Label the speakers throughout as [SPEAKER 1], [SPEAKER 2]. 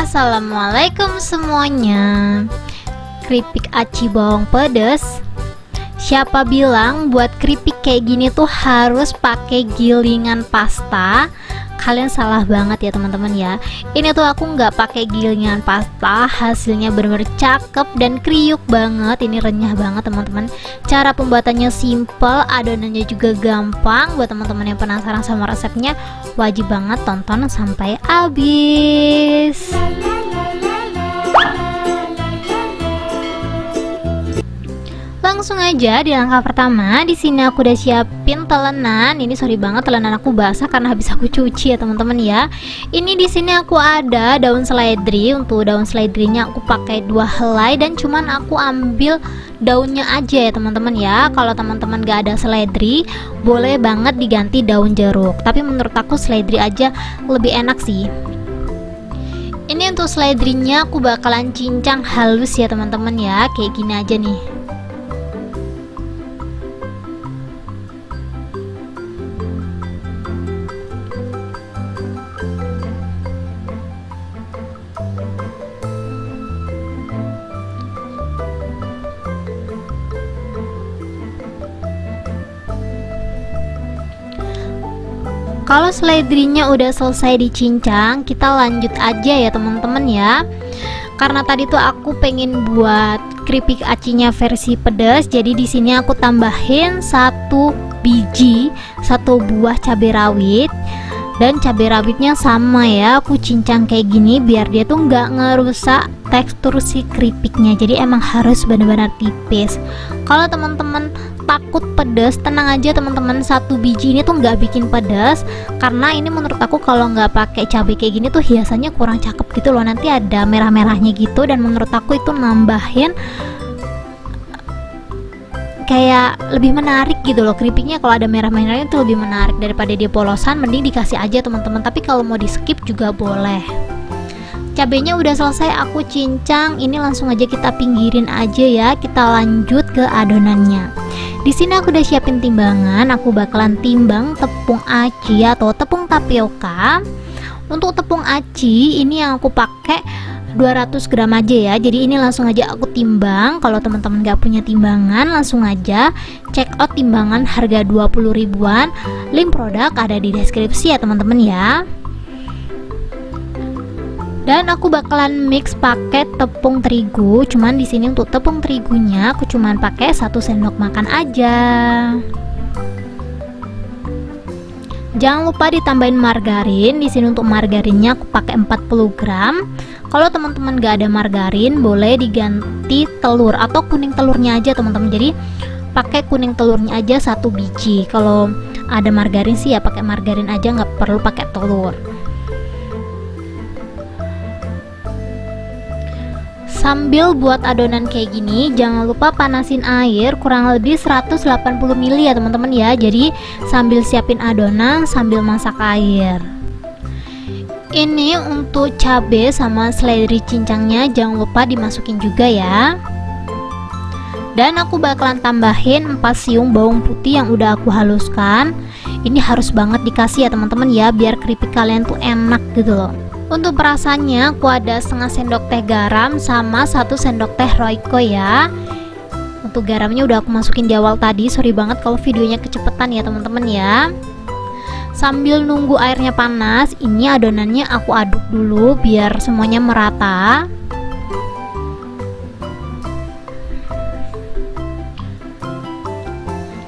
[SPEAKER 1] Assalamualaikum semuanya. Keripik aci bawang pedas. Siapa bilang buat keripik kayak gini tuh harus pakai gilingan pasta? Kalian salah banget ya teman-teman ya. Ini tuh aku nggak pakai gilingan pasta, hasilnya bener-bener cakep dan kriuk banget. Ini renyah banget teman-teman. Cara pembuatannya simple, adonannya juga gampang. Buat teman-teman yang penasaran sama resepnya, wajib banget tonton sampai habis. Langsung aja di langkah pertama. Di sini aku udah siapin telenan. Ini sorry banget telenan aku basah karena habis aku cuci ya teman-teman ya. Ini di sini aku ada daun seledri. Untuk daun seledrinya aku pakai 2 helai dan cuman aku ambil daunnya aja ya teman-teman ya. Kalau teman-teman gak ada seledri, boleh banget diganti daun jeruk. Tapi menurut aku seledri aja lebih enak sih. Ini untuk seledrinya aku bakalan cincang halus ya teman-teman ya. Kayak gini aja nih. Kalau seledrinya udah selesai dicincang, kita lanjut aja ya teman-teman ya. Karena tadi tuh aku pengen buat keripik acinya versi pedas, jadi di sini aku tambahin 1 biji, 1 buah cabai rawit. Dan cabai rawitnya sama ya, aku cincang kayak gini biar dia tuh nggak ngerusak tekstur si keripiknya. Jadi emang harus benar-benar tipis. Kalau teman-teman takut pedas, tenang aja teman-teman, 1 biji ini tuh nggak bikin pedas. Karena ini menurut aku kalau nggak pakai cabai kayak gini tuh hiasannya kurang cakep gitu loh. Nanti ada merah-merahnya gitu, dan menurut aku itu nambahin kayak lebih menarik gitu loh keripiknya. Kalau ada merah-merahnya itu lebih menarik daripada dia polosan. Mending dikasih aja teman-teman, tapi kalau mau di skip juga boleh. Cabenya udah selesai aku cincang. Ini langsung aja kita pinggirin aja ya. Kita lanjut ke adonannya. Di sini aku udah siapin timbangan. Aku bakalan timbang tepung aci atau tepung tapioka. Untuk tepung aci ini yang aku pakai 200 gram aja ya. Jadi ini langsung aja aku timbang. Kalau teman-teman gak punya timbangan, langsung aja check out timbangan harga 20 ribuan. Link produk ada di deskripsi ya teman-teman ya. Dan aku bakalan mix pakai tepung terigu. Cuman di sini untuk tepung terigunya aku cuman pakai 1 sendok makan aja. Jangan lupa ditambahin margarin. Di sini untuk margarinnya aku pakai 40 gram. Kalau teman-teman gak ada margarin, boleh diganti telur atau kuning telurnya aja teman-teman. Jadi pakai kuning telurnya aja 1 biji. Kalau ada margarin sih ya pakai margarin aja, nggak perlu pakai telur. Sambil buat adonan kayak gini, jangan lupa panasin air kurang lebih 180 ml ya teman-teman ya. Jadi sambil siapin adonan sambil masak air. Ini untuk cabai sama seledri cincangnya jangan lupa dimasukin juga ya. Dan aku bakalan tambahin 4 siung bawang putih yang udah aku haluskan. Ini harus banget dikasih ya teman-teman ya, biar keripik kalian tuh enak gitu loh. Untuk perasannya aku ada setengah sendok teh garam sama 1 sendok teh Royco ya. Untuk garamnya udah aku masukin di awal tadi. Sorry banget kalau videonya kecepetan ya teman-teman ya. Sambil nunggu airnya panas, ini adonannya aku aduk dulu biar semuanya merata.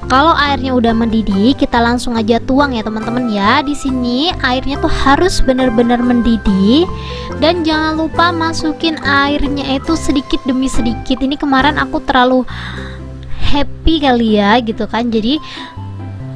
[SPEAKER 1] Kalau airnya udah mendidih, kita langsung aja tuang ya teman-teman ya. Di sini airnya tuh harus benar-benar mendidih, dan jangan lupa masukin airnya itu sedikit demi sedikit. Ini kemarin aku terlalu happy kali ya gitu kan. Jadi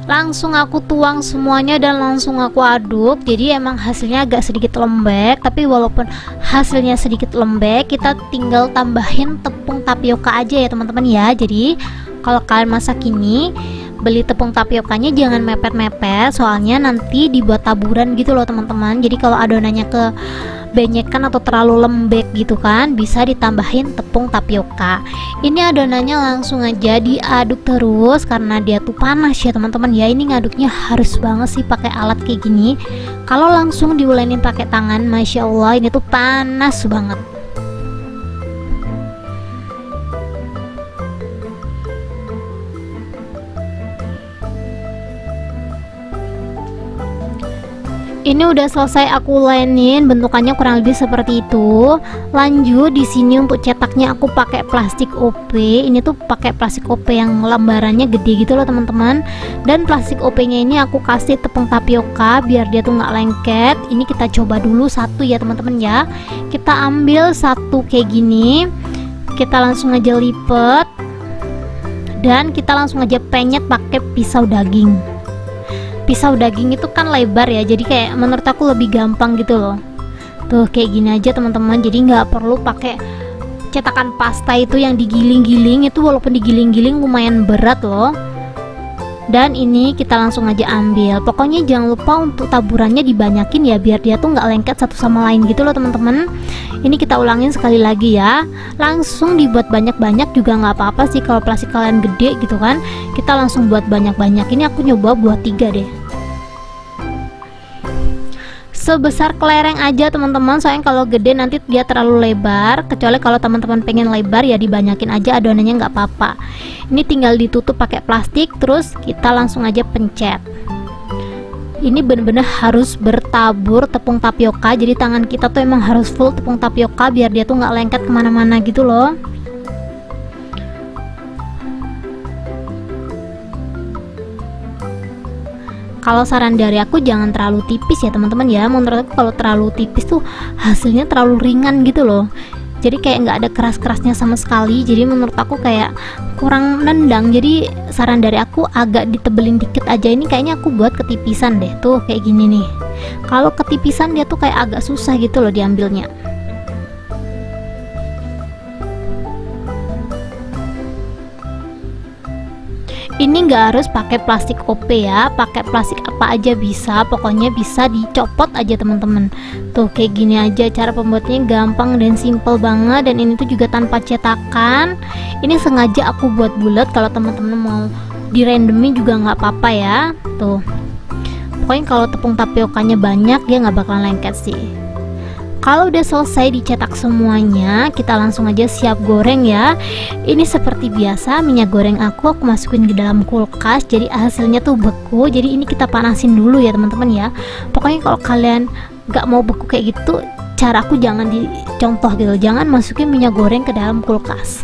[SPEAKER 1] langsung aku tuang semuanya dan langsung aku aduk. Jadi emang hasilnya agak sedikit lembek, tapi walaupun hasilnya sedikit lembek, kita tinggal tambahin tepung tapioka aja ya teman-teman ya. Jadi kalau kalian masak ini beli tepung tapiokanya jangan mepet-mepet, soalnya nanti dibuat taburan gitu loh teman-teman. Jadi kalau adonannya kebenyekan atau terlalu lembek gitu kan, bisa ditambahin tepung tapioka. Ini adonannya langsung aja diaduk terus karena dia tuh panas ya teman-teman ya. Ini ngaduknya harus banget sih pakai alat kayak gini. Kalau langsung diulenin pakai tangan, masya Allah ini tuh panas banget. Ini udah selesai aku ulenin, bentukannya kurang lebih seperti itu. Lanjut di sini untuk cetaknya aku pakai plastik OP. Ini tuh pakai plastik OP yang lembarannya gede gitu loh teman-teman. Dan plastik OP-nya ini aku kasih tepung tapioka biar dia tuh nggak lengket. Ini kita coba dulu satu ya teman-teman ya. Kita ambil satu kayak gini. Kita langsung aja lipet. Dan kita langsung aja penyet pakai pisau daging. Pisau daging itu kan lebar ya, jadi kayak menurut aku lebih gampang gitu loh. Tuh kayak gini aja teman-teman, jadi nggak perlu pakai cetakan pasta itu yang digiling-giling. Itu walaupun digiling-giling lumayan berat loh. Dan ini kita langsung aja ambil. Pokoknya jangan lupa untuk taburannya dibanyakin ya, biar dia tuh nggak lengket satu sama lain gitu loh teman-teman. Ini kita ulangin sekali lagi ya. Langsung dibuat banyak-banyak juga nggak apa-apa sih kalau plastik kalian gede gitu kan. Kita langsung buat banyak-banyak. Ini aku nyoba buat 3 deh. Sebesar kelereng aja teman-teman, soalnya kalau gede nanti dia terlalu lebar. Kecuali kalau teman-teman pengen lebar ya dibanyakin aja adonannya, nggak apa-apa. Ini tinggal ditutup pakai plastik, terus kita langsung aja pencet. Ini bener-bener harus bertabur tepung tapioka, jadi tangan kita tuh emang harus full tepung tapioka biar dia tuh nggak lengket kemana-mana gitu loh. Kalau saran dari aku jangan terlalu tipis ya teman-teman ya. Menurut aku kalau terlalu tipis tuh hasilnya terlalu ringan gitu loh. Jadi kayak nggak ada keras-kerasnya sama sekali. Jadi menurut aku kayak kurang nendang. Jadi saran dari aku agak ditebelin dikit aja. Ini kayaknya aku buat ketipisan deh. Tuh kayak gini nih. Kalau ketipisan dia tuh kayak agak susah gitu loh diambilnya. Ini nggak harus pakai plastik OP ya, pakai plastik apa aja bisa, pokoknya bisa dicopot aja teman-teman. Tuh kayak gini aja, cara pembuatnya gampang dan simple banget. Dan ini tuh juga tanpa cetakan. Ini sengaja aku buat bulat, kalau teman-teman mau dirandomi juga nggak apa-apa ya. Tuh pokoknya kalau tepung tapiokanya banyak dia nggak bakalan lengket sih. Kalau udah selesai dicetak semuanya, kita langsung aja siap goreng ya. Ini seperti biasa minyak goreng aku masukin ke dalam kulkas, jadi hasilnya tuh beku. Jadi ini kita panasin dulu ya teman-teman ya. Pokoknya kalau kalian nggak mau beku kayak gitu, cara aku jangan dicontoh gitu, jangan masukin minyak goreng ke dalam kulkas.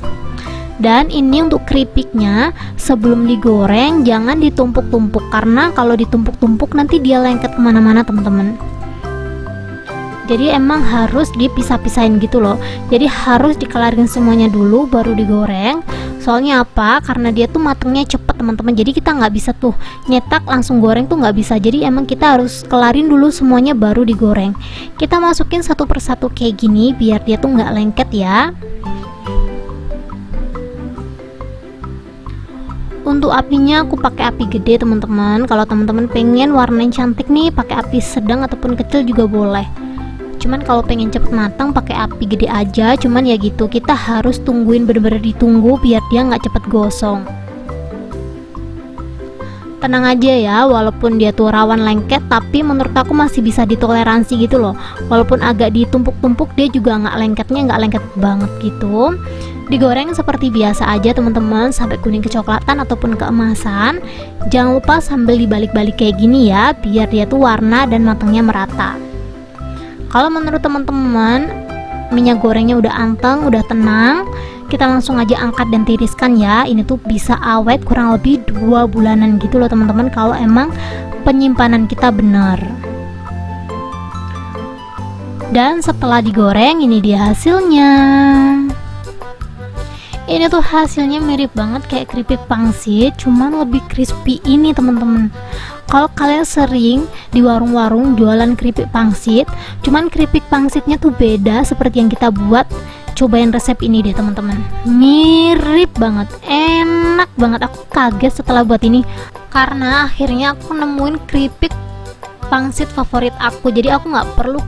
[SPEAKER 1] Dan ini untuk keripiknya, sebelum digoreng jangan ditumpuk-tumpuk, karena kalau ditumpuk-tumpuk nanti dia lengket kemana-mana teman-teman. Jadi emang harus dipisah-pisahin gitu loh. Jadi harus dikelarin semuanya dulu baru digoreng. Soalnya apa? Karena dia tuh matangnya cepet teman-teman. Jadi kita nggak bisa tuh nyetak langsung goreng tuh nggak bisa. Jadi emang kita harus kelarin dulu semuanya baru digoreng. Kita masukin satu persatu kayak gini biar dia tuh nggak lengket ya. Untuk apinya aku pakai api gede teman-teman. Kalau teman-teman pengen warnanya cantik nih, pakai api sedang ataupun kecil juga boleh. Cuman kalau pengen cepet matang pakai api gede aja. Cuman ya gitu, kita harus tungguin, bener-bener ditunggu biar dia nggak cepet gosong. Tenang aja ya, walaupun dia tuh rawan lengket, tapi menurut aku masih bisa ditoleransi gitu loh. Walaupun agak ditumpuk-tumpuk, dia juga nggak lengket banget gitu. Digoreng seperti biasa aja teman-teman, sampai kuning kecoklatan ataupun keemasan. Jangan lupa sambil dibalik-balik kayak gini ya, biar dia tuh warna dan matangnya merata. Kalau menurut teman-teman minyak gorengnya udah anteng, udah tenang, kita langsung aja angkat dan tiriskan ya. Ini tuh bisa awet kurang lebih 2 bulanan gitu loh teman-teman, kalau emang penyimpanan kita benar. Dan setelah digoreng, ini dia hasilnya. Ini tuh hasilnya mirip banget kayak keripik pangsit, cuman lebih crispy ini teman-teman. Kalau kalian sering di warung-warung jualan keripik pangsit, cuman keripik pangsitnya tuh beda seperti yang kita buat cobain resep ini deh teman-teman. Mirip banget, enak banget. Aku kaget setelah buat ini karena akhirnya aku nemuin keripik pangsit favorit aku. Jadi aku nggak perlu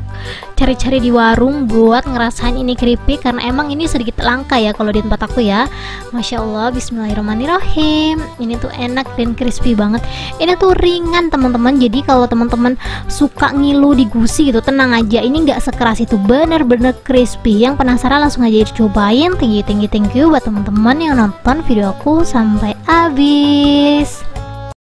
[SPEAKER 1] cari-cari di warung buat ngerasain ini keripik karena emang ini sedikit langka ya kalau di tempat aku ya. Masya Allah, bismillahirrahmanirrahim. Ini tuh enak dan crispy banget. Ini tuh ringan teman-teman. Jadi kalau teman-teman suka ngilu di gusi gitu, tenang aja, ini nggak sekeras itu, bener-bener crispy. Yang penasaran langsung aja dicobain. Thank you buat teman-teman yang nonton video aku sampai habis.